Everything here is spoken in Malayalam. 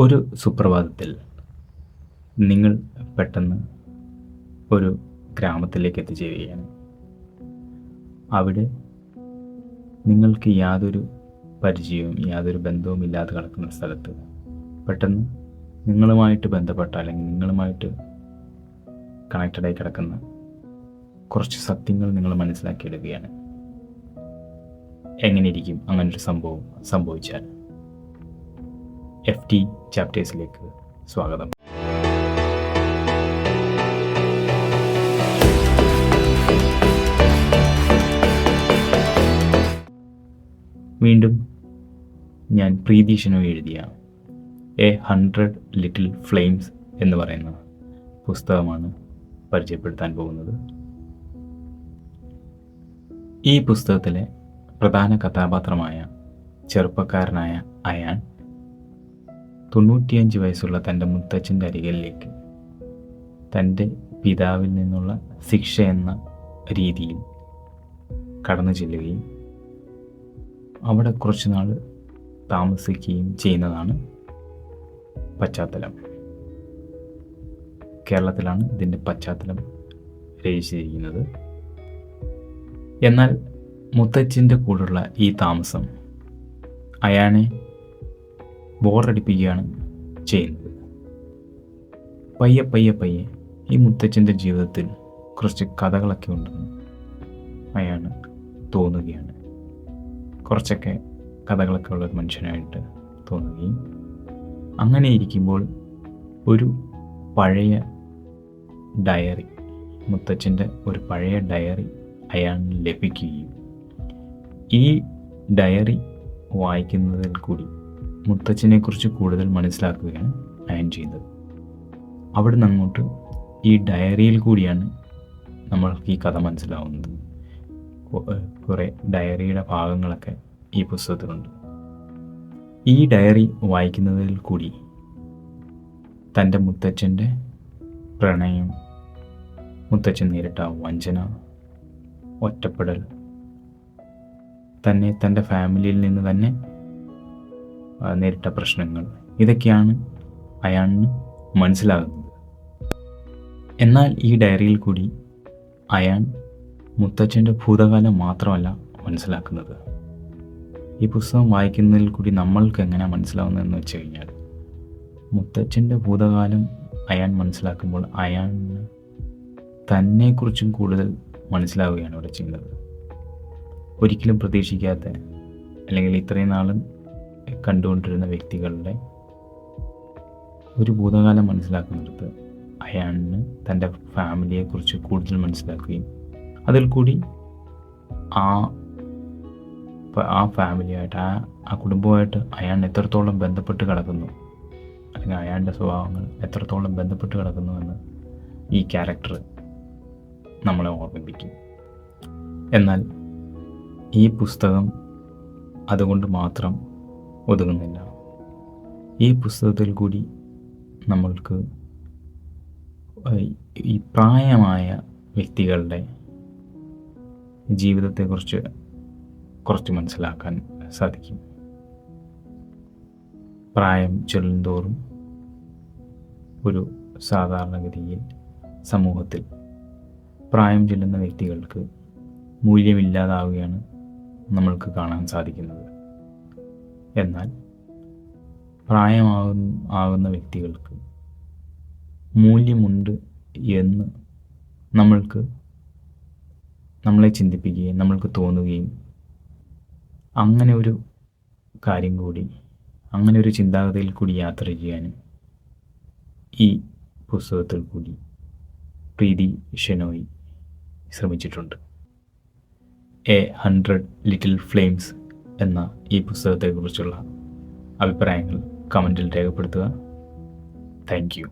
ഒരു സുപ്രഭാതത്തിൽ നിങ്ങൾ പെട്ടെന്ന് ഒരു ഗ്രാമത്തിലേക്ക് എത്തിച്ചേരുകയാണ്. അവിടെ നിങ്ങൾക്ക് യാതൊരു പരിചയവും യാതൊരു ബന്ധവും ഇല്ലാതെ കിടക്കുന്ന സ്ഥലത്ത് പെട്ടെന്ന് നിങ്ങളുമായിട്ട് ബന്ധപ്പെട്ട അല്ലെങ്കിൽ നിങ്ങളുമായിട്ട് കണക്റ്റഡായി കിടക്കുന്ന കുറച്ച് സത്യങ്ങൾ നിങ്ങൾ മനസ്സിലാക്കിയെടുക്കുകയാണ്. എങ്ങനെയിരിക്കും അങ്ങനൊരു സംഭവം സംഭവിച്ചാൽ? FT ചാപ്റ്റേഴ്സിലേക്ക് സ്വാഗതം. വീണ്ടും ഞാൻ പ്രീതി ഷെനോയ് എഴുതിയ 100 ലിറ്റിൽ ഫ്ലെയിംസ് എന്ന് പറയുന്ന പുസ്തകമാണ് പരിചയപ്പെടുത്താൻ പോകുന്നത്. ഈ പുസ്തകത്തിലെ പ്രധാന കഥാപാത്രമായ ചെറുപ്പക്കാരനായ അയാൻ 95 വയസ്സുള്ള തൻ്റെ മുത്തച്ഛൻ്റെ അരികിലേക്ക് തൻ്റെ പിതാവിൽ നിന്നുള്ള ശിക്ഷ എന്ന രീതിയിൽ കടന്നു ചെല്ലുകയും അവിടെ കുറച്ച് നാൾ താമസിക്കുകയും ചെയ്യുന്നതാണ് പശ്ചാത്തലം. കേരളത്തിലാണ് ഇതിൻ്റെ പശ്ചാത്തലം രചിച്ചിരിക്കുന്നത്. എന്നാൽ മുത്തച്ഛൻ്റെ കൂടെയുള്ള ഈ താമസം അയാനെ ബോറടിപ്പിക്കുകയാണ് ചെയ്യുന്നത്. പയ്യെ ഈ മുത്തച്ഛൻ്റെ ജീവിതത്തിൽ കുറച്ച് കഥകളൊക്കെ ഉണ്ടെന്ന് അയാന് തോന്നുകയാണ്. കുറച്ചൊക്കെ കഥകളൊക്കെ ഉള്ളൊരു മനുഷ്യനായിട്ട് തോന്നുകയും അങ്ങനെ ഇരിക്കുമ്പോൾ ഒരു പഴയ ഡയറി, മുത്തച്ഛൻ്റെ ഒരു പഴയ ഡയറി അയാളിന് ലഭിക്കുകയും ഈ ഡയറി വായിക്കുന്നതിൽ കൂടി മുത്തച്ഛനെക്കുറിച്ച് കൂടുതൽ മനസ്സിലാക്കുകയാണ് അയാൻ ചെയ്യുന്നത്. അവിടെ നിന്ന് അങ്ങോട്ട് ഈ ഡയറിയിൽ കൂടിയാണ് നമ്മൾക്ക് ഈ കഥ മനസ്സിലാവുന്നത്. കുറേ ഡയറിയുടെ ഭാഗങ്ങളൊക്കെ ഈ പുസ്തകത്തിലുണ്ട്. ഈ ഡയറി വായിക്കുന്നതിൽ കൂടി തൻ്റെ മുത്തച്ഛൻ്റെ പ്രണയം, മുത്തച്ഛൻ നേരിട്ട വഞ്ചന, ഒറ്റപ്പെടൽ, തന്നെ തൻ്റെ ഫാമിലിയിൽ നിന്ന് തന്നെ നേരിട്ട പ്രശ്നങ്ങൾ, ഇതൊക്കെയാണ് അയാളിന് മനസ്സിലാകുന്നത്. എന്നാൽ ഈ ഡയറിയിൽ കൂടി അയാൻ മുത്തച്ഛൻ്റെ ഭൂതകാലം മാത്രമല്ല മനസ്സിലാക്കുന്നത്. ഈ പുസ്തകം വായിക്കുന്നതിൽ കൂടി നമ്മൾക്ക് എങ്ങനെ മനസ്സിലാവുന്നതെന്ന് വെച്ച് കഴിഞ്ഞാൽ, മുത്തച്ഛൻ്റെ ഭൂതകാലം അയാൻ മനസ്സിലാക്കുമ്പോൾ അയാളിന് തന്നെക്കുറിച്ചും കൂടുതൽ മനസ്സിലാവുകയാണ് ഇവിടെ ചെയ്യുന്നത്. ഒരിക്കലും പ്രതീക്ഷിക്കാത്ത അല്ലെങ്കിൽ ഇത്രയും നാളും കണ്ടുകൊണ്ടിരുന്ന വ്യക്തികളുടെ ഒരു ഭൂതകാലം മനസ്സിലാക്കുന്നിടത്ത് അയാളിന് തൻ്റെ ഫാമിലിയെക്കുറിച്ച് കൂടുതൽ മനസ്സിലാക്കുകയും അതിൽ കൂടി ആ ഫാമിലിയായിട്ട് ആ കുടുംബമായിട്ട് അയാൾ എത്രത്തോളം ബന്ധപ്പെട്ട് കിടക്കുന്നു, അല്ലെങ്കിൽ അയാളുടെ സ്വഭാവങ്ങൾ എത്രത്തോളം ബന്ധപ്പെട്ട് കിടക്കുന്നു എന്ന് ഈ ക്യാരക്ടർ നമ്മളെ ഓർമ്മിപ്പിക്കും. എന്നാൽ ഈ പുസ്തകം അതുകൊണ്ട് മാത്രം ഒതുങ്ങുന്നില്ല. ഈ പുസ്തകത്തിൽ കൂടി നമ്മൾക്ക് ഈ പ്രായമായ വ്യക്തികളുടെ ജീവിതത്തെക്കുറിച്ച് കുറച്ച് മനസ്സിലാക്കാൻ സാധിക്കും. പ്രായം ചെല്ലുന്തോറും ഒരു സാധാരണഗതിയിൽ സമൂഹത്തിൽ പ്രായം ചെല്ലുന്ന വ്യക്തികൾക്ക് മൂല്യമില്ലാതാവുകയാണ് നമ്മൾക്ക് കാണാൻ സാധിക്കുന്നത്. എന്നാൽ പ്രായമാകുന്ന വ്യക്തികൾക്ക് മൂല്യമുണ്ട് എന്ന് നമ്മളെ ചിന്തിപ്പിക്കുകയും നമ്മൾക്ക് തോന്നുകയും അങ്ങനെ ഒരു കാര്യം കൂടി, അങ്ങനെ ഒരു ചിന്താഗതിയിൽ കൂടി യാത്ര ചെയ്യാനും ഈ പുസ്തകത്തിൽ കൂടി പ്രീതി ഷെനോയ് ശ്രമിച്ചിട്ടുണ്ട്. 100 ലിറ്റിൽ ഫ്ലെയിംസ് എന്ന ഈ പുസ്തകത്തെക്കുറിച്ചുള്ള അഭിപ്രായങ്ങൾ കമൻറ്റിൽ രേഖപ്പെടുത്തുക. Thank you.